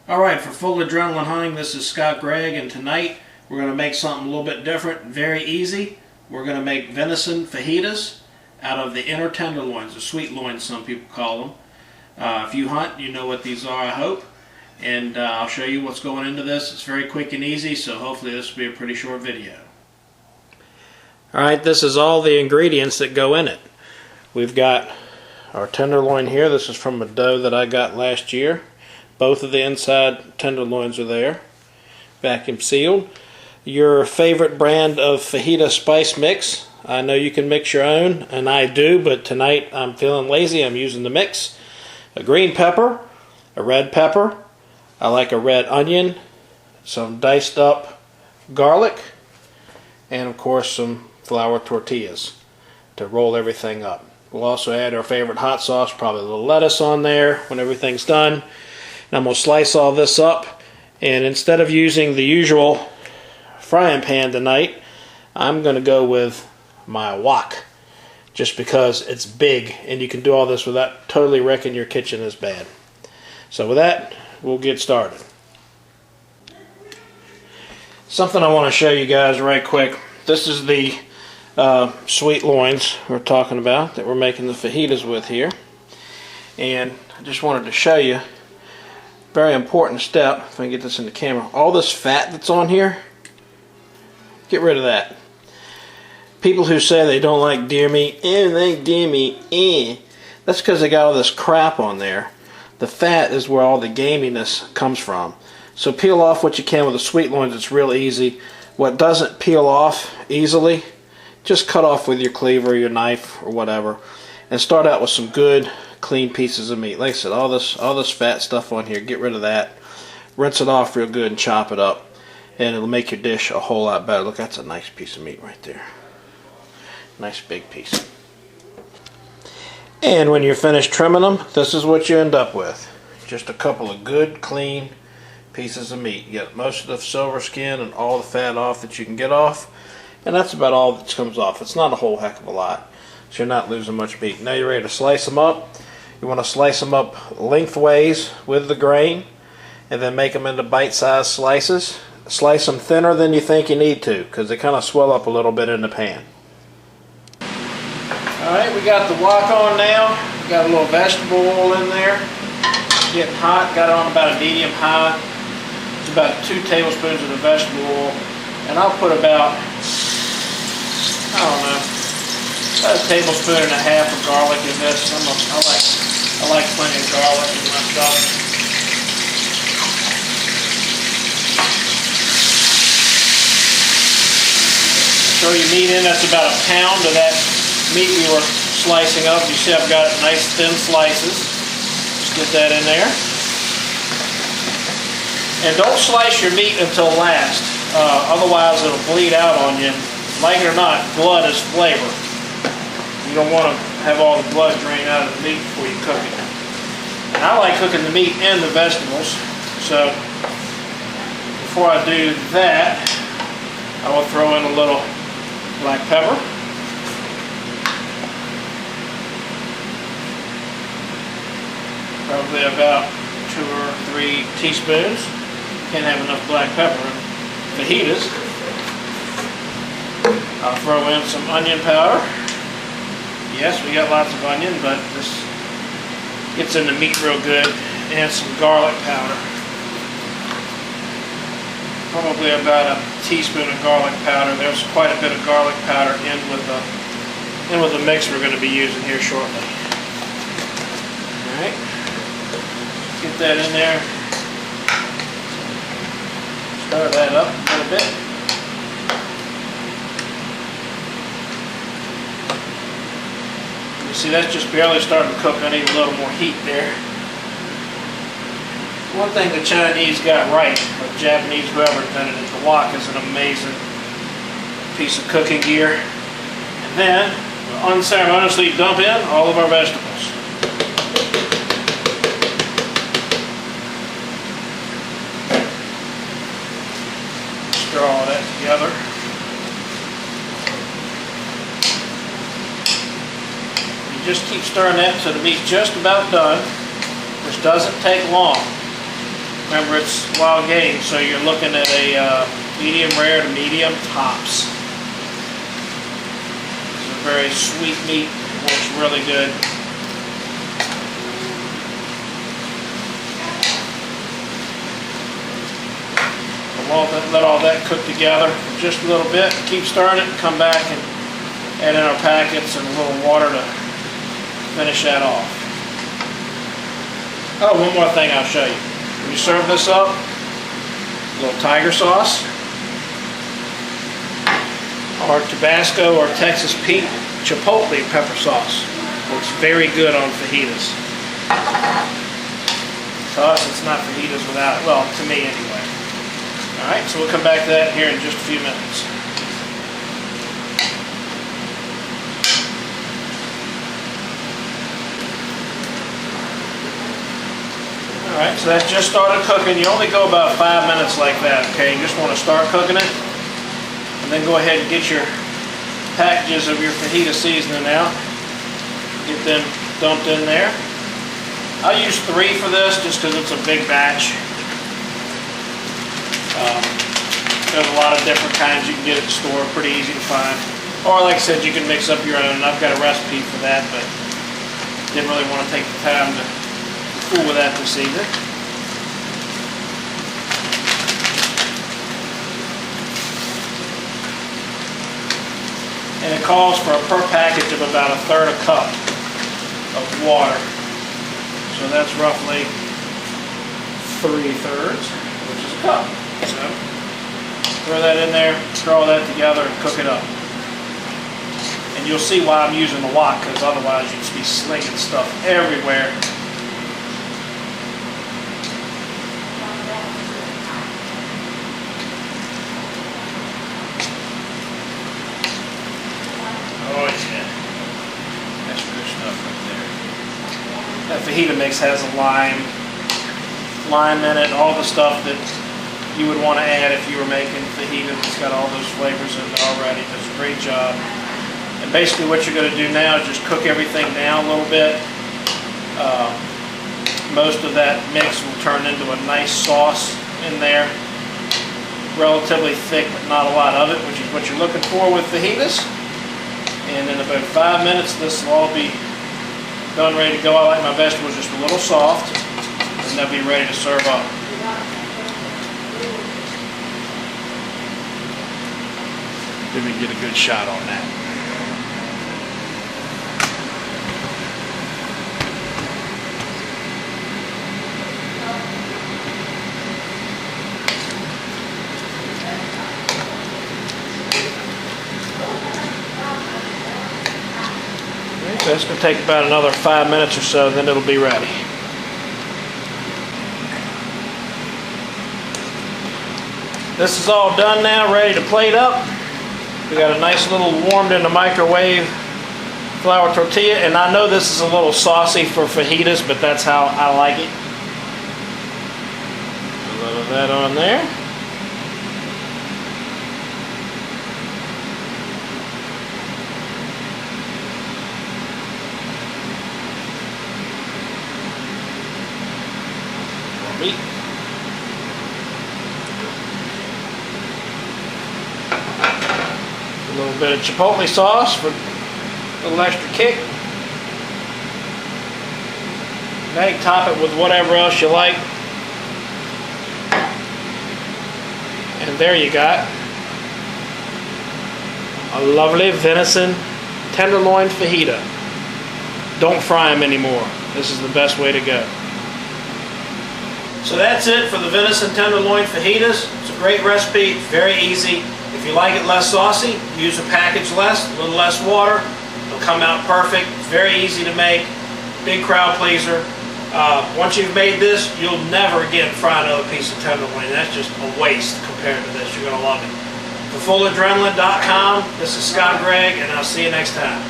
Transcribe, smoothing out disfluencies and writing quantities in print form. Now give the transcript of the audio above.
Alright, for Full Adrenaline Hunting, this is Scott Gregg, and tonight we're going to make something a little bit different, very easy. We're going to make venison fajitas out of the inner tenderloins, or sweet loins some people call them. If you hunt, you know what these are, I hope. And I'll show you what's going into this. It's very quick and easy, so hopefully this will be a pretty short video. Alright, this is all the ingredients that go in it. We've got our tenderloin here. This is from a doe that I got last year. Both of the inside tenderloins are there, vacuum sealed. Your favorite brand of fajita spice mix. I know you can mix your own, and I do, but tonight I'm feeling lazy. I'm using the mix. A green pepper, a red pepper. I like a red onion, some diced up garlic, and of course some flour tortillas to roll everything up. We'll also add our favorite hot sauce, probably a little lettuce on there when everything's done. And I'm going to slice all this up, and instead of using the usual frying pan tonight, I'm going to go with my wok, just because it's big and you can do all this without totally wrecking your kitchen is bad. So with that, we'll get started. Something I want to show you guys right quick. This is the sweet loins we're talking about that we're making the fajitas with here, and I just wanted to show you. Very important step, if I can get this in the camera. All this fat that's on here, get rid of that. People who say they don't like deer meat, that's because they got all this crap on there. The fat is where all the gaminess comes from. So peel off what you can with the sweet loins. It's real easy. What doesn't peel off easily, just cut off with your cleaver, your knife, or whatever, and start out with some good clean pieces of meat. Like I said, all this fat stuff on here, get rid of that. Rinse it off real good and chop it up, and it'll make your dish a whole lot better. Look, that's a nice piece of meat right there. Nice big piece. And when you're finished trimming them, this is what you end up with. Just a couple of good clean pieces of meat. You get most of the silver skin and all the fat off that you can get off, and that's about all that comes off. It's not a whole heck of a lot, so you're not losing much meat. Now you're ready to slice them up. You want to slice them up lengthways with the grain, and then make them into bite-sized slices. Slice them thinner than you think you need to, because they kind of swell up a little bit in the pan. Alright, we got the wok on now. We got a little vegetable oil in there. It's getting hot. Got it on about a medium high. It's about 2 tablespoons of the vegetable oil. And I'll put about, I don't know, about a tablespoon and a half of garlic in this. I like plenty of garlic in my stuff. Throw your meat in. That's about a pound of that meat we were slicing up. You see I've got nice thin slices. Just get that in there. And don't slice your meat until last. Otherwise it'll bleed out on you. Like it or not, blood is flavor. You don't want to have all the blood drain out of the meat before you cook it. And I like cooking the meat and the vegetables. So before I do that, I will throw in a little black pepper. Probably about 2 or 3 teaspoons. Can't have enough black pepper in fajitas. I'll throw in some onion powder. Yes, we got lots of onion, but this gets in the meat real good. And some garlic powder. Probably about a teaspoon of garlic powder. There's quite a bit of garlic powder in with the mix we're going to be using here shortly. All right. Get that in there. Stir that up a little bit. You see, that's just barely starting to cook. I need a little more heat there. One thing the Chinese got right, or Japanese, whoever invented it, the wok is an amazing piece of cooking gear. And then, we'll unceremoniously dump in all of our vegetables. Stir all that together. You just keep stirring that until the meat's just about done, which doesn't take long. Remember, it's wild game, so you're looking at a medium rare to medium tops. It's a very sweet meat, works really good. Let all that cook together for just a little bit. Keep stirring it and come back and add in our packets and a little water to finish that off. Oh, one more thing I'll show you. When you serve this up, a little tiger sauce, or Tabasco or Texas Pete chipotle pepper sauce. Works very good on fajitas. To us, it's not fajitas without it. Well, to me anyway. Alright, so we'll come back to that here in just a few minutes. Alright, so that's just started cooking. You only go about 5 minutes like that, okay? You just want to start cooking it. And then go ahead and get your packages of your fajita seasoning out. Get them dumped in there. I'll use 3 for this just because it's a big batch. There's a lot of different kinds you can get at the store, pretty easy to find. Or like I said, you can mix up your own. I've got a recipe for that, but didn't really want to take the time to fool with that this evening. And it calls for per package of about 1/3 cup of water. So that's roughly 3/3, which is a cup. So throw that in there, stir all that together, and cook it up. And you'll see why I'm using the wok, because otherwise you'd just be slinging stuff everywhere. Oh yeah, that's good stuff right there. That fajita mix has a lime in it, all the stuff that you would want to add if you were making fajitas. It's got all those flavors in it already. It does a great job. And basically what you're going to do now is just cook everything down a little bit. Most of that mix will turn into a nice sauce in there. Relatively thick, but not a lot of it, which is what you're looking for with fajitas. And in about 5 minutes, this will all be done, ready to go. I like my vegetables just a little soft, and they'll be ready to serve up. Let me get a good shot on that. So it's going to take about another 5 minutes or so, then it'll be ready. This is all done now, ready to plate up. We got a nice little warmed in the microwave flour tortilla, and I know this is a little saucy for fajitas, but that's how I like it. A little of that on there. Meat. A little bit of chipotle sauce for a little extra kick. Now you top it with whatever else you like. And there you got a lovely venison tenderloin fajita. Don't fry them anymore. This is the best way to go. So that's it for the venison tenderloin fajitas. It's a great recipe, very easy. If you like it less saucy, use a package less, a little less water. It'll come out perfect. It's very easy to make, big crowd pleaser. Once you've made this, you'll never again fry another piece of tenderloin. That's just a waste compared to this. You're going to love it. For fulladrenaline.com, this is Scott Gregg, and I'll see you next time.